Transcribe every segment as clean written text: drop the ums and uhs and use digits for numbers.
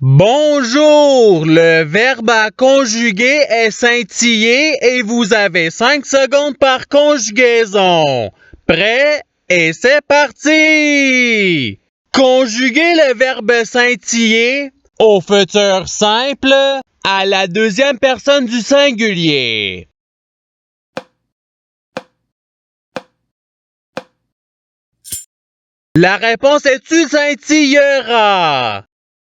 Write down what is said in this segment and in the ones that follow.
Bonjour! Le verbe à conjuguer est scintiller et vous avez 5 secondes par conjugaison. Prêt? Et c'est parti! Conjuguez le verbe scintiller au futur simple à la deuxième personne du singulier. La réponse est tu scintilleras.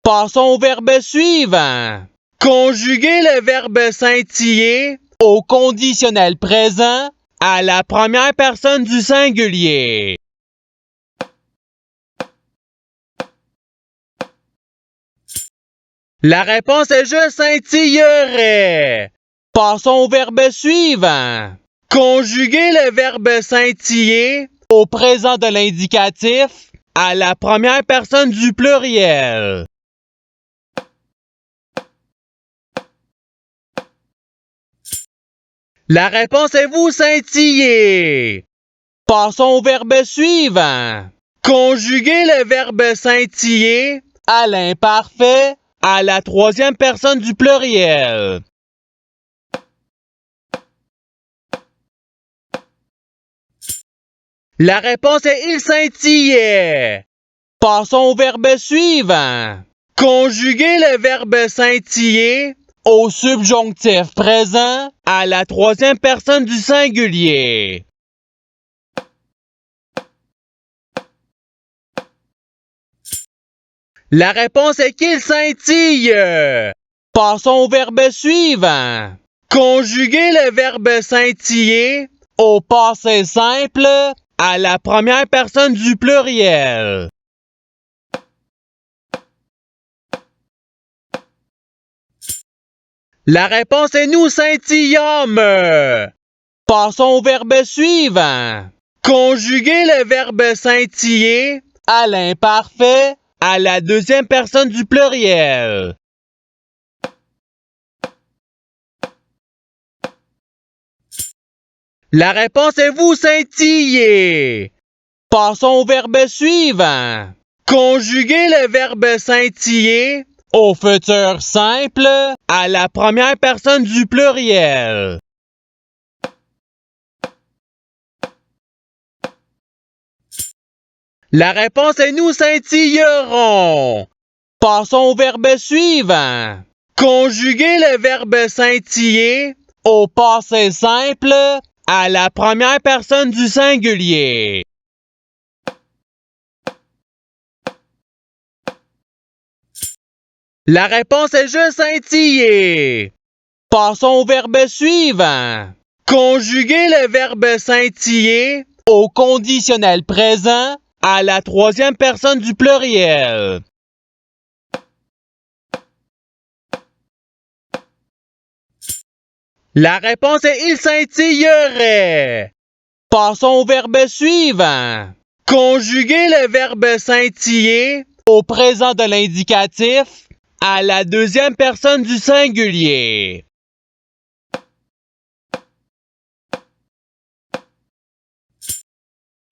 Passons au verbe suivant. Conjuguez le verbe scintiller au conditionnel présent à la première personne du singulier. La réponse est je scintillerai. Passons au verbe suivant. Conjuguez le verbe scintiller au présent de l'indicatif à la première personne du pluriel. La réponse est vous scintiller. Passons au verbe suivant. Conjuguez le verbe scintiller à l'imparfait à la troisième personne du pluriel. La réponse est il scintillait. Passons au verbe suivant. Conjuguez le verbe scintiller au subjonctif présent à la troisième personne du singulier. La réponse est qu'il scintille. Passons au verbe suivant. Conjuguez le verbe scintiller au passé simple à la première personne du pluriel. La réponse est nous scintillâmes. Passons au verbe suivant. Conjuguez le verbe scintiller à l'imparfait à la deuxième personne du pluriel. La réponse est vous scintiller. Passons au verbe suivant. Conjuguez le verbe scintiller au futur simple à la première personne du pluriel. La réponse est nous scintillerons. Passons au verbe suivant. Conjuguez le verbe scintiller au passé simple à la première personne du singulier. La réponse est je scintiller. Passons au verbe suivant. Conjuguez le verbe scintiller au conditionnel présent à la troisième personne du pluriel. La réponse est il scintillerait. Passons au verbe suivant. Conjuguez le verbe scintiller au présent de l'indicatif à la deuxième personne du singulier.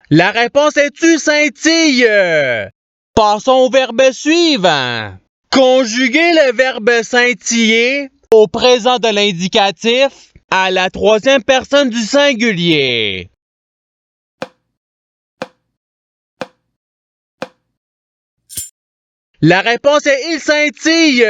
La réponse est tu scintille. Passons au verbe suivant. Conjuguez le verbe scintiller au présent de l'indicatif à la troisième personne du singulier. La réponse est il scintille.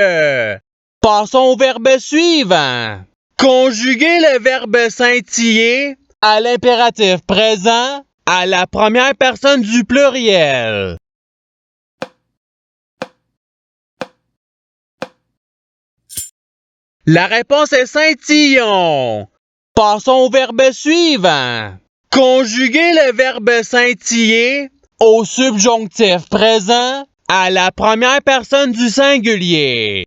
Passons au verbe suivant. Conjuguez le verbe scintiller à l'impératif présent à la première personne du pluriel. La réponse est scintillon. Passons au verbe suivant. Conjuguez le verbe scintiller au subjonctif présent à la première personne du singulier.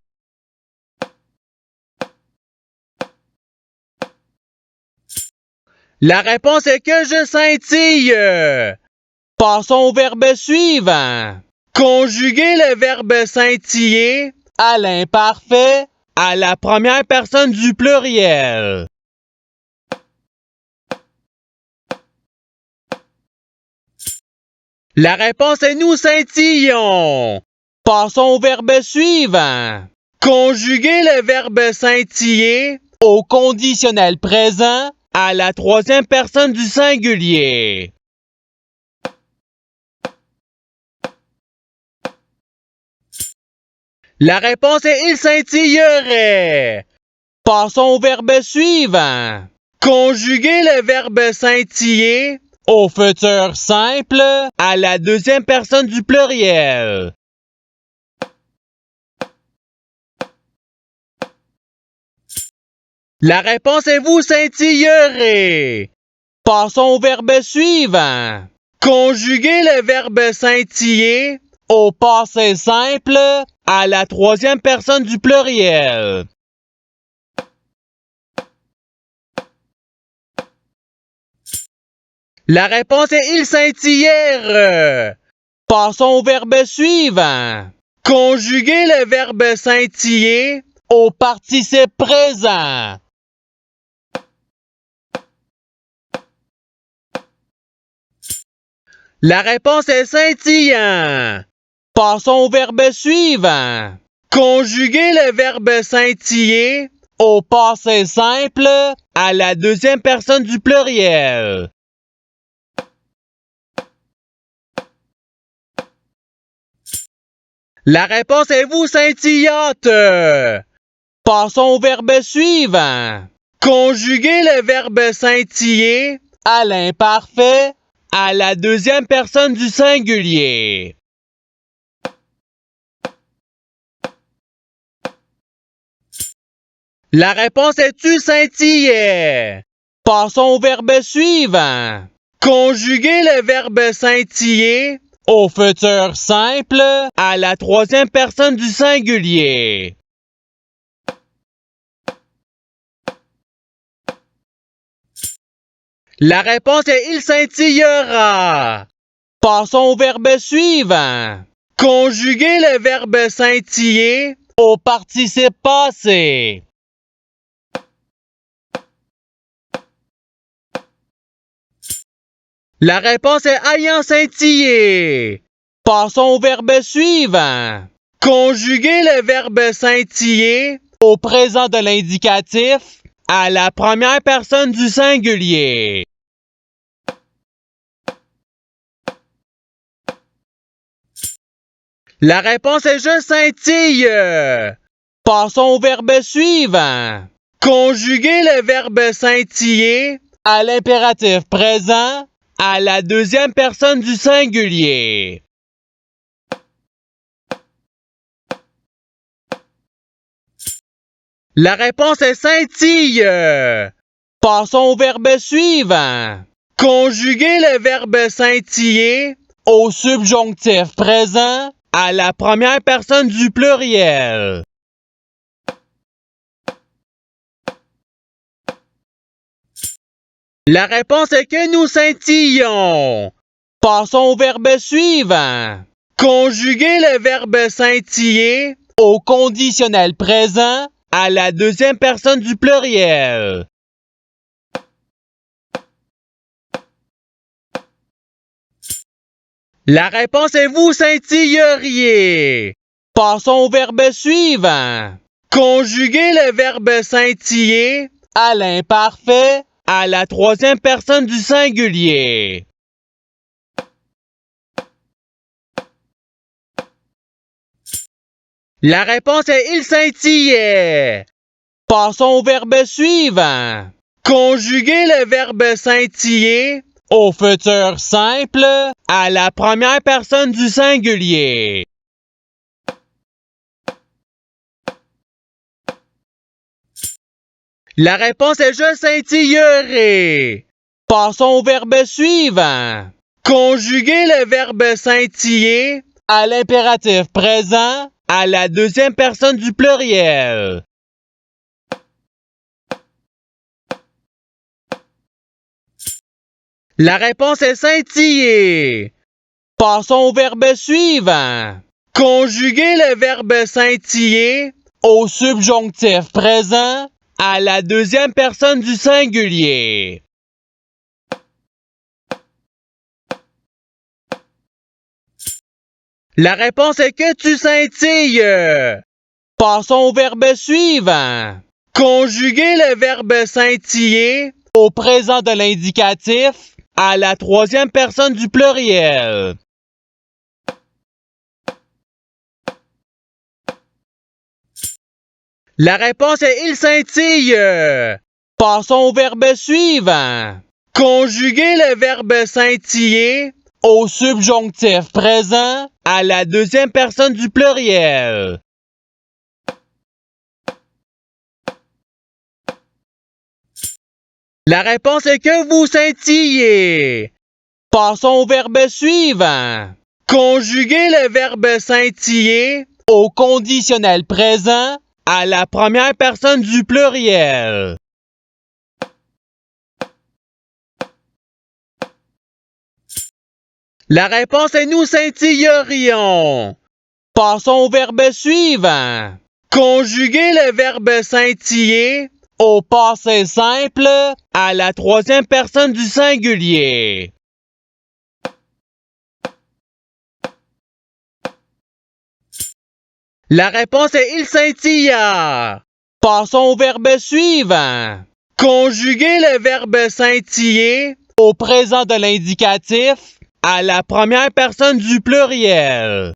La réponse est que je scintille. Passons au verbe suivant. Conjuguez le verbe scintiller à l'imparfait à la première personne du pluriel. La réponse est nous scintillons. Passons au verbe suivant. Conjuguez le verbe scintiller au conditionnel présent à la troisième personne du singulier. La réponse est il scintillerait. Passons au verbe suivant. Conjuguez le verbe scintiller au futur simple à la deuxième personne du pluriel. La réponse est vous scintillerez. Passons au verbe suivant. Conjuguez le verbe scintiller au passé simple à la troisième personne du pluriel. La réponse est il scintillèrent. Passons au verbe suivant. Conjuguez le verbe scintiller au participe présent. La réponse est scintillant. Passons au verbe suivant. Conjuguez le verbe scintiller au passé simple à la deuxième personne du pluriel. La réponse est vous scintillante. Passons au verbe suivant. Conjuguez le verbe scintiller à l'imparfait à la deuxième personne du singulier. La réponse est tu scintillait. Passons au verbe suivant. Conjuguez le verbe scintiller au futur simple à la troisième personne du singulier. La réponse est il scintillera. Passons au verbe suivant. Conjuguez le verbe scintiller au participe passé. La réponse est ayant scintillé. Passons au verbe suivant. Conjuguez le verbe scintiller au présent de l'indicatif à la première personne du singulier. La réponse est je scintille. Passons au verbe suivant. Conjuguez le verbe scintiller à l'impératif présent à la deuxième personne du singulier. La réponse est scintille. Passons au verbe suivant. Conjuguez le verbe scintiller au subjonctif présent à la première personne du pluriel. La réponse est que nous scintillons. Passons au verbe suivant. Conjuguez le verbe scintiller au conditionnel présent à la deuxième personne du pluriel. La réponse est vous scintilleriez. Passons au verbe suivant. Conjuguez le verbe scintiller à l'imparfait à la troisième personne du singulier. La réponse est il scintillait. Passons au verbe suivant. Conjuguez le verbe scintiller au futur simple à la première personne du singulier. La réponse est je scintillerai. Passons au verbe suivant. Conjuguez le verbe scintiller à l'impératif présent à la deuxième personne du pluriel. La réponse est scintiller. Passons au verbe suivant. Conjuguez le verbe scintiller au subjonctif présent à la deuxième personne du singulier. La réponse est que tu scintilles. Passons au verbe suivant. Conjuguer le verbe scintiller au présent de l'indicatif à la troisième personne du pluriel. La réponse est il scintille. Passons au verbe suivant. Conjuguer le verbe scintiller au subjonctif présent à la deuxième personne du pluriel. La réponse est que vous scintillez. Passons au verbe suivant. Conjuguer le verbe scintiller au conditionnel présent à la première personne du pluriel. La réponse est nous scintillerions. Passons au verbe suivant. Conjuguer le verbe scintiller au passé simple à la troisième personne du singulier. La réponse est il scintilla. Passons au verbe suivant. Conjuguer le verbe scintiller au présent de l'indicatif à la première personne du pluriel.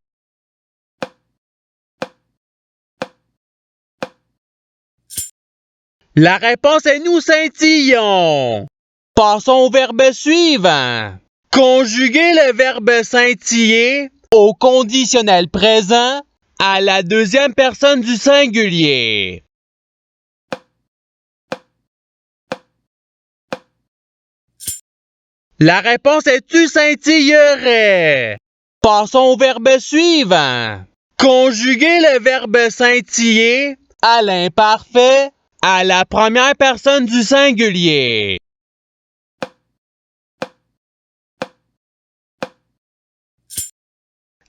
La réponse est nous scintillons. Passons au verbe suivant. Conjuguer le verbe scintiller au conditionnel présent à la deuxième personne du singulier. La réponse est tu scintillerais. Passons au verbe suivant. Conjuguer le verbe scintiller à l'imparfait à la première personne du singulier.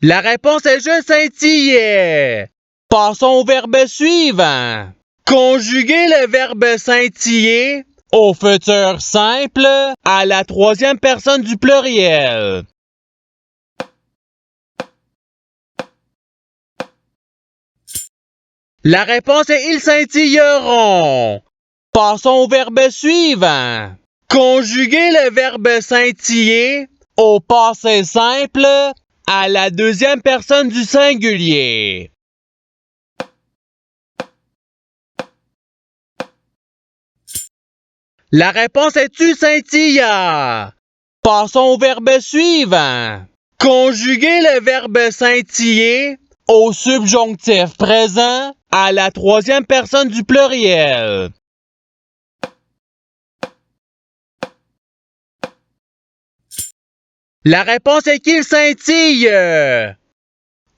La réponse est je scintillais. Passons au verbe suivant. Conjuguer le verbe scintiller au futur simple à la troisième personne du pluriel. La réponse est ils scintilleront. Passons au verbe suivant. Conjuguer le verbe scintiller au passé simple à la deuxième personne du singulier. La réponse est tu scintilla. Passons au verbe suivant. Conjuguer le verbe scintiller au subjonctif présent à la troisième personne du pluriel. La réponse est qu'il scintille.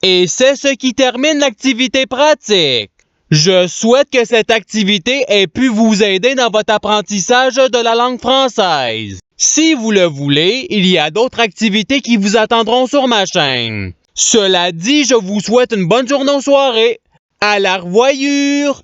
Et c'est ce qui termine l'activité pratique. Je souhaite que cette activité ait pu vous aider dans votre apprentissage de la langue française. Si vous le voulez, il y a d'autres activités qui vous attendront sur ma chaîne. Cela dit, je vous souhaite une bonne journée ou soirée. À la revoyure!